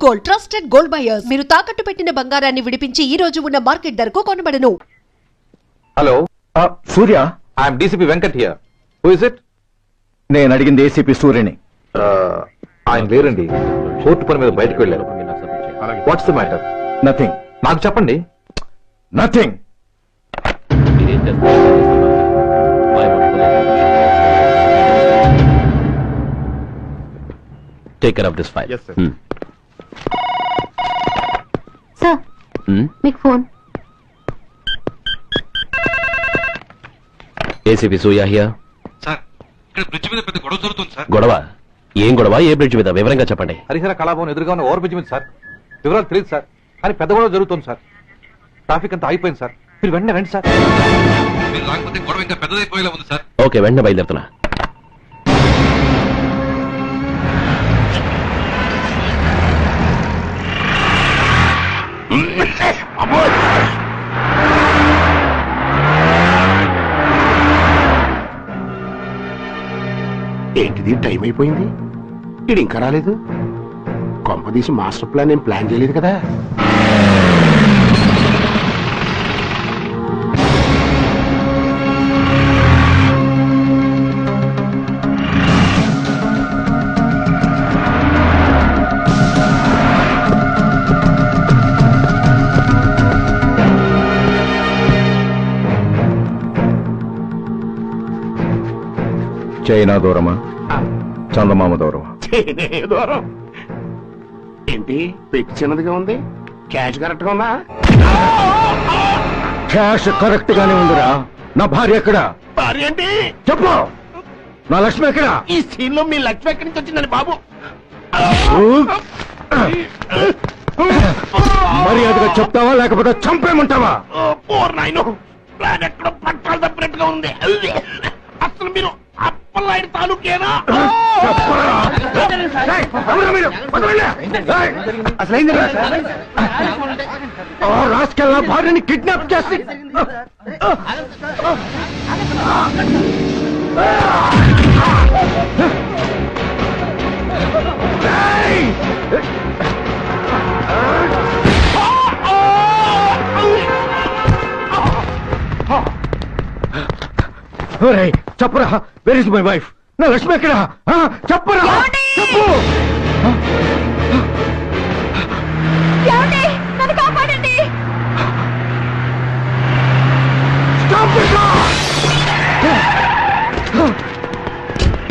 Gold, trusted gold buyers. మీరు తాకట్టు పెట్టిన బంగారాన్ని విడిపించి ఈ రోజు ఉన్న మార్కెట్ ధరకు కొనబడను. Hello, Surya. I'm DCP Venkat here. Who is it? నేను అడిగింది ఏసీపీ సూర్యని. ఆయన లేరండి, కోర్టు పని మీద బయటకు వెళ్ళారు. What's the matter? నథింగ్. నాకు చెప్పండి. Nothing. Take care of this file. Yes, sir. Sir, make phone. ACP Suya here. Sir, ఇక్కడ బ్రిడ్జ్ మీద పెద్ద గొడవ జరుగుతుంది సార్. గొడవ? ఏం గొడవ? ఏ బ్రిడ్జ్ మీద? వివరంగా చెప్పండి. హరిహర కళాభవన్ ఎదురుగా ఉన్న ఓవర్ బ్రిడ్జ్ మీద సార్. వివరాలు తెలియదు సార్, కానీ పెద్ద గొడవ జరుగుతుంది సార్. ట్రాఫిక్ అంతా అయిపోయింది సార్. మీరు వెంటనే రండి సార్. మీరు రాకపోతే గొడవ ఇంకా పెద్దదైపోయేలా ఉంది సార్. ఓకే, వెంటనే బయలుదేరుతున్నా. ఏంటిది, టైం అయిపోయింది, ఇది ఇంకా రాలేదు. కొంపదీసి మాస్టర్ ప్లాన్ ఏం ప్లాన్ చేయలేదు కదా. చైనా దూరమా, చందమామ దూరమా? దూరం ఏంటి, పెట్టి చిన్నదిగా ఉంది, క్యాష్ కరెక్ట్ గా ఉందా? క్యాష్ కరెక్ట్ గానే ఉందిరా. నా భార్య ఎక్కడ? భార్య ఏంటి చెప్పు. నా లక్ష్మి ఎక్కడ? ఈ సీన్ లో మీ లక్ష్మి ఎక్కడి నుంచి వచ్చిందని బాబు? మర్యాదగా చెప్తావా లేకపోతే చంపేమంటావా? నాయన, ప్లాన్ ఎక్కడ పట్టాలు తప్పినట్టుగా ఉంది. అసలు మీరు అప్పలాయుడు తాలూకేనా? రాసుకెళ్ళ భార్యని కిడ్నాప్ చేసి చెప్పరా, వెర్ ఇస్ మై వైఫ్? నా లక్ష్మి ఎక్కడ? చెప్పరా, చెప్పు. నన్ను కాపాడండి.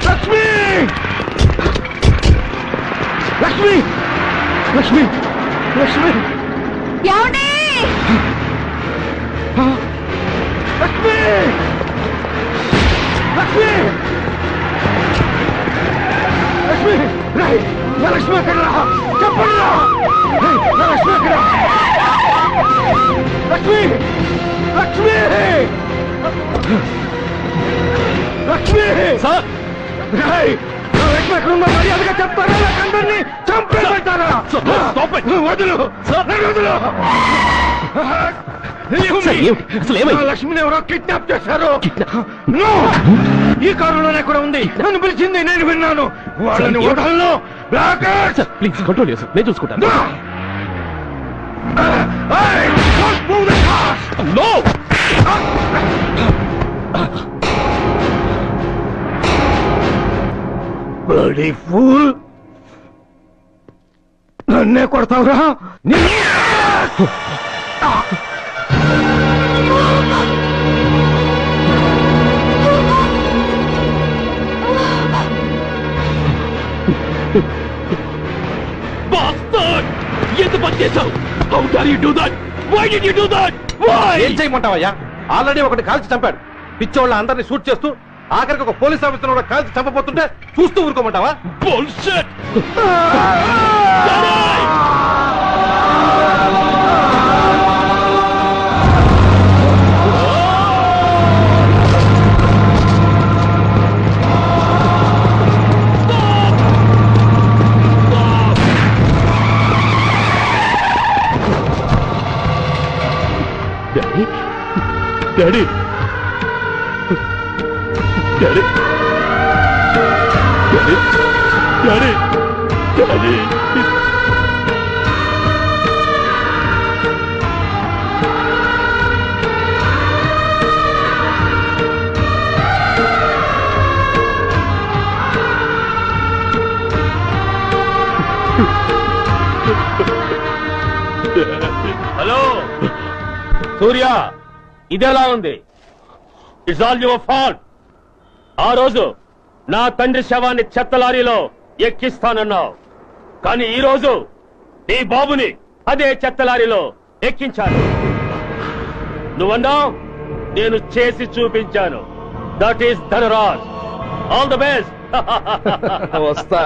లక్ష్మి, లక్ష్మి, లక్ష్మి, లక్ష్మి, ఏమండి? లక్ష్మి, లక్ష్మి, లక్ష్మి, రేయ్, నా లక్ష్మి ఎక్కడ? చెప్పరా, నా లక్ష్మి ఎక్కడ? లక్ష్మి, లక్ష్మి, లక్ష్మి సార్, రేయ్, నా లక్ష్మి ఎక్కడ ఉందో మర్యాదగా చెప్తారా లేకందరినీ చంపేస్తారా? వదులు సార్, వదులు. లక్ష్మిని ఎవరో కిడ్నాప్ చేశారు. ఈ కారులోనే కూడా ఉంది. నన్ను పిలిచింది, నేను విన్నాను. వాళ్ళని వదలను. ప్లీజ్ కంట్రోల్ చేసి నేను చూసుకుంటాను. Bloody fool! నన్నే కొడతావురా? ఎంత పని చేశావు? How dare you do that? Why did you do that? Why? ఏం చేయమంటావయ్యా? ఆల్రెడీ ఒకటి కాల్చి చంపాడు. పిచ్చోళ్ళ అందరినీ షూట్ చేస్తూ ఆఖరికి ఒక పోలీస్ ఆఫీసర్ కూడా కాల్చి చంపబోతుంటే చూస్తూ ఊరుకోమంటావా? Bullshit! Daddy! Daddy! Daddy! Daddy! Daddy! సూర్య ఇదెలా ఉంది? It's all your fault. ఆ రోజు నా తండ్రి శవాన్ని చెత్త లారీలో ఎక్కిస్తానన్నావు, కానీ ఈ రోజు నీ బాబుని అదే చెత్త లారీలో ఎక్కించాను. నువ్వన్నావు, నేను చేసి చూపించాను. That is Dhanraj. All the best. వస్తా.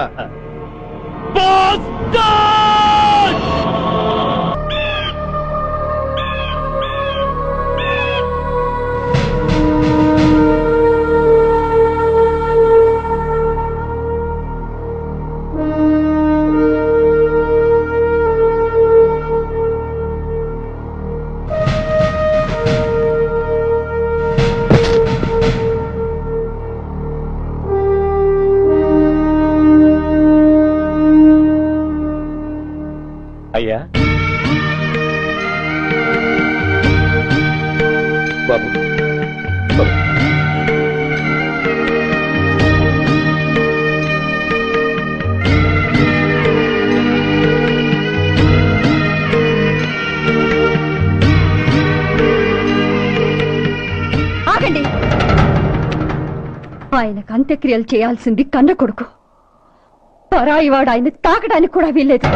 అయ్యా బాబు బాబు. ఆగండి. ఆయనకు అంత్యక్రియలు చేయాల్సింది కన్న కొడుకు. పరాయివాడు ఆయన తాకడానికి కూడా వీల్లేదు.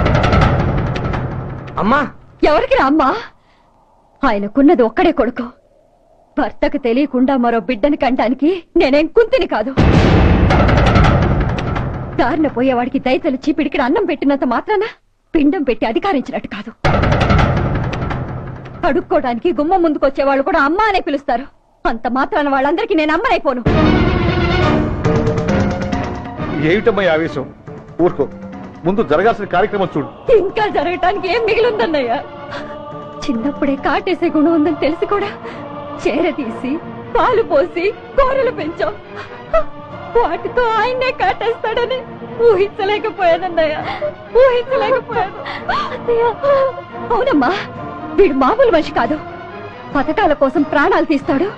అమ్మా, ఎవరికి రా అమ్మా? ఆయనకున్నది ఒక్కడే కొడుకు. భర్తకు తెలియకుండా మరో బిడ్డని కంటానికి నేనేం కుంతిని కాదు. దారిన పోయేవాడికి దయతలు చీపిడికి అన్నం పెట్టినంత మాత్రాన పిండం పెట్టి అధికారించినట్టు కాదు. అడుక్కోవడానికి గుమ్మం ముందుకొచ్చేవాళ్ళు కూడా అమ్మ అనే పిలుస్తారు. అంత మాత్రాన వాళ్ళందరికీ నేను అమ్మనైపోను. ఏమిటమ్మా ఈ ఆవేశం? ఊరుకో, ముందు జరగాల్సిన కార్యక్రమం చూడు. ఇంకా జరగటానికి ఏం మిగిలిందన్నయ్య? చిన్నప్పుడే కాటేసే గుణం ఉందని తెలిసి కూడా చేరదీసి పాలు పోసి కూరలు పెంచాం. వాటితో ఆయన్నే కాటేస్తాడని ఊహించలేకపోయానన్నయ్య, ఊహించలేకపోయాను. అవునమ్మా, వీడు మామూలు మనిషి కాదు. పథకాల కోసం ప్రాణాలు తీస్తాడు,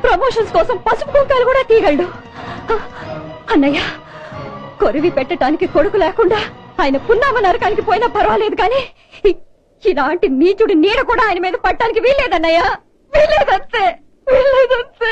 ప్రమోషన్స్ కోసం పసుపు కుంకాలు కూడా తీయగలడు. అన్నయ్య, కొరివి పెట్టడానికి కొడుకు లేకుండా ఆయన పున్నామ నరకానికి పోయినా పర్వాలేదు, కానీ ఇలాంటి నీచుడి నీడ కూడా ఆయన మీద పట్టడానికి వీల్లేదన్నయ్య, వీల్లేదంతే, వీల్లేదంతే.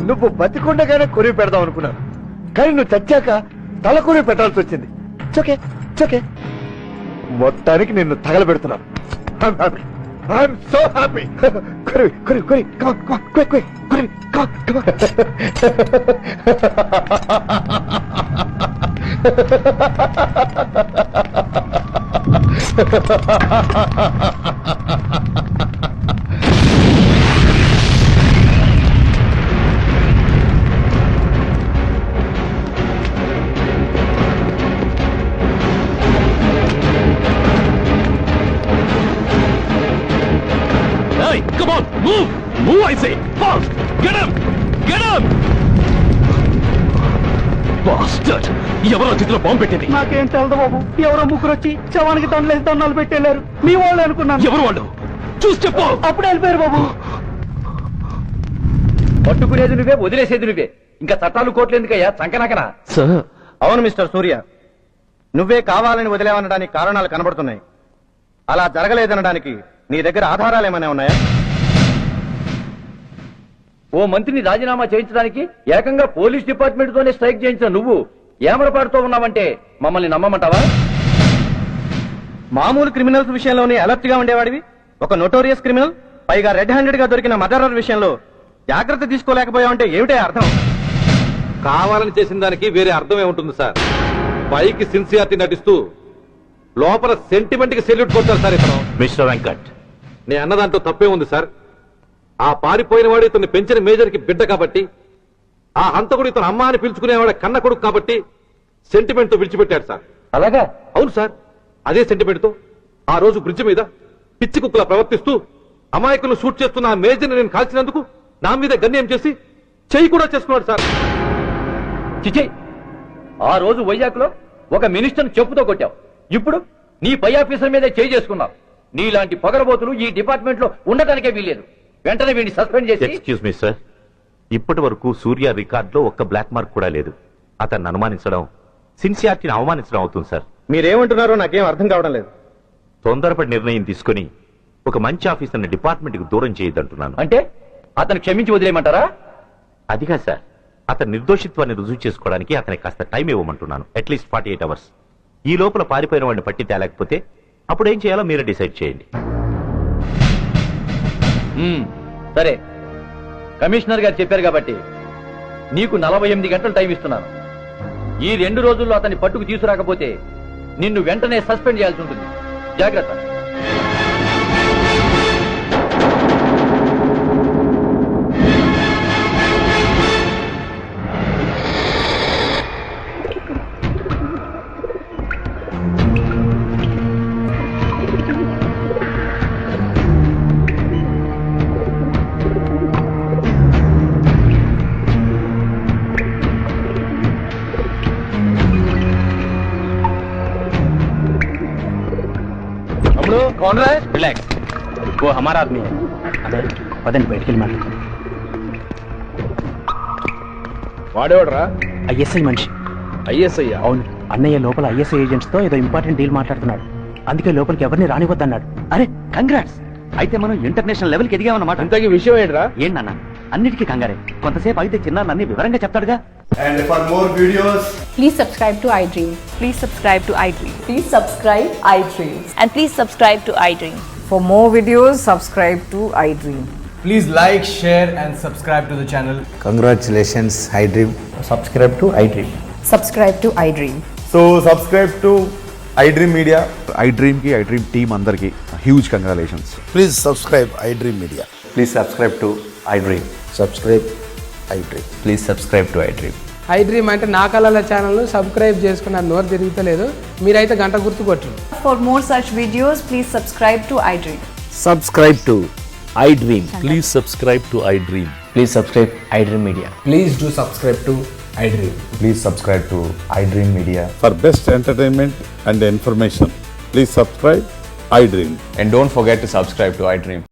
నువ్వు బతికుండగానే కొరివి పెడదాం అనుకున్నాను, కానీ నువ్వు చచ్చాక తల కొరివి పెట్టాల్సి వచ్చింది. చోకే చోకే, మొత్తానికి నిన్ను తగలబెడుతున్నాను. I'm so happy. కొరివి కొరివి కొరివి, come on, come on, quick, quick, కొరివి, come on, come on. Move, I say! Fast! Get him! Get him! Bastard! ఎవరో చేతిలో బాంబు పెట్టింది. నాకేం తెలదు బాబు. ఎవరో ముగ్గురు వచ్చి శవానికి దండలు పెట్టేశారు. మీ వాళ్ళు అనుకున్నాను. ఎవరు వాళ్ళు? చూసి చెప్పు. అప్పుడే వెళ్ళిపోయారు బాబు. పట్టుకునేది నువ్వే, వదిలేసేది నువ్వే. ఇంకా చట్టాలు కోట్లు ఎందుకయ్యా చంకనాకనా? సార్, అవును మిస్టర్ సూర్య, నువ్వే కావాలని వదిలేవనడానికి కారణాలు కనబడుతున్నాయి. అలా జరగలేదనడానికి నీ దగ్గర ఆధారాలు ఏమైనా ఉన్నాయా? ఓ మంత్రిని రాజీనామా చేయించడానికి ఏకంగా పోలీస్ డిపార్ట్మెంట్ తోనే స్ట్రైక్ చేయించిన నువ్వు ఏమరపాటుతో ఉన్నావంటే మమ్మల్ని నమ్మమంటావా? మామూలు క్రిమినల్స్ విషయంలోనే అలర్ట్ గా ఉండేవాడివి, ఒక నోటోరియస్ క్రిమినల్, పైగా రెడ్ హ్యాండెడ్ గా దొరికిన మర్డరర్ విషయంలో జాగ్రత్త తీసుకోలేకపోయావంటే ఏమిటే అర్థం? కావాలని చేసిన దానికి వేరే అర్థమే ఉంటుంది సార్. పైకి సిన్సియారిటీ నటిస్తూ లోపల సెంటిమెంట్ కి సెల్యూట్ కొడతారు సార్ ఇతను. మిస్టర్ వెంకట్, నేను అన్న దాంట్లో తప్పే ఉంది సార్. ఆ పారిపోయిన వాడు ఇతన్ని పెంచిన మేజర్ కి బిడ్డ కాబట్టి, ఆ హంతకుడు ఇతను అమ్మ అని పిలుచుకునేవాడు కన్న కొడుకు కాబట్టి సెంటిమెంట్ తో విడిచిపెట్టాడు సార్. అలాగా? అవును సార్, అదే సెంటిమెంట్ తో ఆ రోజు బ్రిడ్జ్ మీద పిచ్చి కుక్కలా ప్రవర్తిస్తూ అమాయకులను షూట్ చేస్తున్న ఆ మేజర్ని నేను కాల్చినందుకు నా మీద గన్యం చేసి చెయ్యి కూడా చేసుకున్నాడు సార్. చిచి, ఆ రోజు వైజాగ్ లో ఒక మినిస్టర్ చెప్పుతో కొట్టావు, ఇప్పుడు నీ పై ఆఫీసర్ మీదే చేయి చేసుకున్నావు. నీలాంటి పొగరబోతులు ఈ డిపార్ట్మెంట్ లో ఉండటానికే వీల్లేదు. వెంటనే వీడిని సస్పెండ్ చేసి. ఎక్స్క్యూజ్ మీ సార్, ఇప్పటి వరకు సూర్య రికార్డులో ఒక్క బ్లాక్ మార్క్ కూడా లేదు. అతన్ని అనుమానించడం సిన్సియారిటీని అవమానించడం అవుతుంది సార్. మీరేమంటున్నారో నాకేం అర్థం కావడం లేదు. తొందరపడి నిర్ణయం తీసుకుని ఒక మంచి ఆఫీసర్ని డిపార్ట్మెంట్ కి దూరం చేయొద్దంటున్నాను. అంటే అతను క్షమించి వదిలేయమంటారా? అదిగా సార్, అతని నిర్దోషిత్వాన్ని రుజువు చేసుకోవడానికి అతనికి కాస్త టైం ఇవ్వమంటున్నాను. At least 48 hours. ఈ లోపల పారిపోయిన వాడిని పట్టి తేలేకపోతే అప్పుడు ఏం చేయాలో మీరే డిసైడ్ చేయండి. సరే, కమిషనర్ గారు చెప్పారు కాబట్టి నీకు 48 గంటలు టైం ఇస్తున్నాను. ఈ 2 రోజుల్లో అతన్ని పట్టుకు తీసుకురాకపోతే నిన్ను వెంటనే సస్పెండ్ చేయాల్సి ఉంటుంది. జాగ్రత్త. कौन रहा है? రిలాక్స్, ఓ హమారా ఆద్మీ హై. అదే పదండి బయటికి వెళ్ళి మాట్లాడుకుందాం. వాడేవాడరా? ఐఎస్ఐ మనిషి. ఐఎస్ఐ? అవును, అన్నయ్య లోపల ఐఎస్ఐ ఏజెంట్స్ తో ఏదో ఇంపార్టెంట్ డీల్ మాట్లాడుతున్నాడు. అందుకే లోపలికి ఎవరిని రానివద్దన్నాడు. అరే కంగ్రాట్స్, అయితే మనం ఇంటర్నేషనల్ లెవెల్ కి ఎదిగామన్నమాట. ఇంతకీ విషయం ఏంట్రా? ఏంటన్నా అన్నిటికీ కంగారే, కొంతసేపు అయితే చిన్న అన్ని వివరంగా చెప్తాడుగా. And for more videos, Please subscribe to iDream. Please subscribe to iDream. Please subscribe iDream. And please subscribe to iDream. For more videos, subscribe to iDream. please like, share and subscribe to the channel. Congratulations, iDream. Subscribe to iDream. Subscribe to iDream. So subscribe to iDream Media. iDream ki iDream team andarki huge congratulations. Please subscribe iDream Media. Please subscribe to iDream. Subscribe iDream. Please subscribe to iDream. iDream అంటే నా కళల channel subscribe చేసుకున్న నోరు తిరుగుతలేదు. మీరైతే గంట గుర్తు కొట్టండి. For more such videos, please subscribe to iDream. subscribe to iDream. Please subscribe to iDream. Please subscribe iDream Media. Please do subscribe to iDream. Please subscribe to iDream Media. For best entertainment and information, please subscribe iDream. And don't forget to subscribe to iDream.